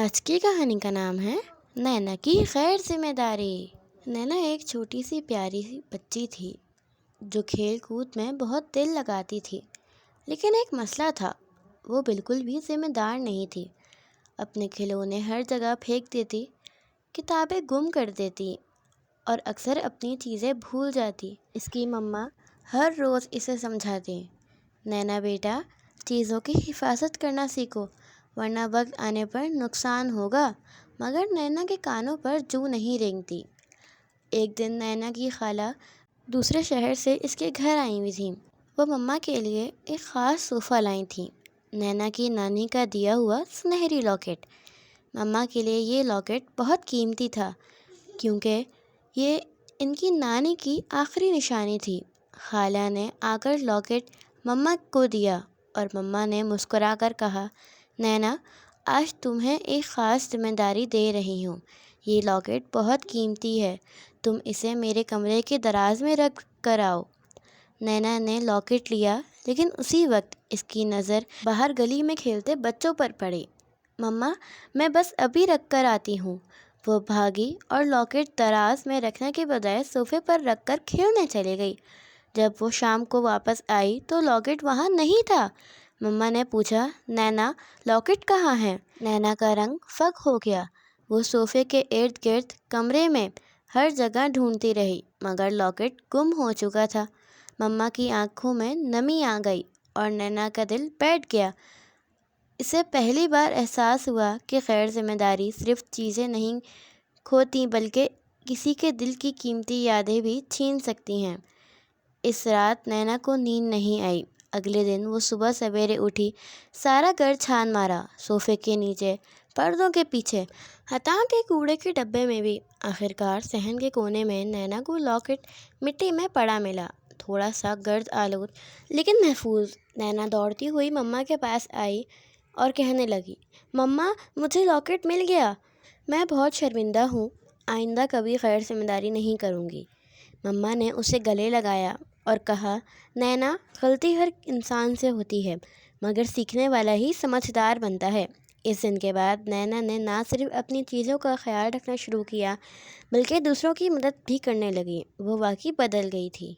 آج کی کہانی کا نام ہے نینا کی غیر ذمہ داری۔ نینا ایک چھوٹی سی پیاری سی بچی تھی جو کھیل کود میں بہت دل لگاتی تھی، لیکن ایک مسئلہ تھا، وہ بالکل بھی ذمہ دار نہیں تھی۔ اپنے کھلونے ہر جگہ پھینک دیتی، کتابیں گم کر دیتی اور اکثر اپنی چیزیں بھول جاتی۔ اس کی مما ہر روز اسے سمجھاتی، نینا بیٹا چیزوں کی حفاظت کرنا سیکھو ورنہ وقت آنے پر نقصان ہوگا، مگر نینا کے کانوں پر جوں نہیں رینگتی۔ ایک دن نینا کی خالہ دوسرے شہر سے اس کے گھر آئی ہوئی تھیں۔ وہ مما کے لیے ایک خاص صوفہ لائی تھیں، نینا کی نانی کا دیا ہوا سنہری لاکٹ۔ مما کے لیے یہ لاکٹ بہت قیمتی تھا کیونکہ یہ ان کی نانی کی آخری نشانی تھی۔ خالہ نے آ کر لاکٹ مما کو دیا اور مما نے مسکرا کر کہا، نینا آج تمہیں ایک خاص ذمہ داری دے رہی ہوں، یہ لاکٹ بہت قیمتی ہے، تم اسے میرے کمرے کے دراز میں رکھ کر آؤ۔ نینا نے لاکٹ لیا، لیکن اسی وقت اس کی نظر باہر گلی میں کھیلتے بچوں پر پڑی۔ مما میں بس ابھی رکھ کر آتی ہوں۔ وہ بھاگی اور لاکٹ دراز میں رکھنے کے بجائے صوفے پر رکھ کر کھیلنے چلی گئی۔ جب وہ شام کو واپس آئی تو لاکٹ وہاں نہیں تھا۔ مما نے پوچھا، نینا لاکٹ کہاں ہے؟ نینا کا رنگ فاق ہو گیا، وہ صوفے کے ارد گرد کمرے میں ہر جگہ ڈھونڈتی رہی، مگر لاکٹ گم ہو چکا تھا۔ مما کی آنکھوں میں نمی آ گئی اور نینا کا دل بیٹھ گیا۔ اسے پہلی بار احساس ہوا کہ غیر ذمہ داری صرف چیزیں نہیں کھوتی بلکہ کسی کے دل کی قیمتی یادیں بھی چھین سکتی ہیں۔ اس رات نینا کو نیند نہیں آئی۔ اگلے دن وہ صبح سویرے اٹھی، سارا گھر چھان مارا، صوفے کے نیچے، پردوں کے پیچھے، حتیٰ کہ کوڑے کے ڈبے میں بھی۔ آخرکار صحن کے کونے میں نینا کو لاکٹ مٹی میں پڑا ملا، تھوڑا سا گرد آلود لیکن محفوظ۔ نینا دوڑتی ہوئی مما کے پاس آئی اور کہنے لگی، مما مجھے لاکٹ مل گیا، میں بہت شرمندہ ہوں، آئندہ کبھی غیر ذمہ داری نہیں کروں گی۔ مما نے اسے گلے لگایا اور کہا، نینا غلطی ہر انسان سے ہوتی ہے، مگر سیکھنے والا ہی سمجھدار بنتا ہے۔ اس دن کے بعد نینا نے نہ صرف اپنی چیزوں کا خیال رکھنا شروع کیا بلکہ دوسروں کی مدد بھی کرنے لگی۔ وہ واقعی بدل گئی تھی۔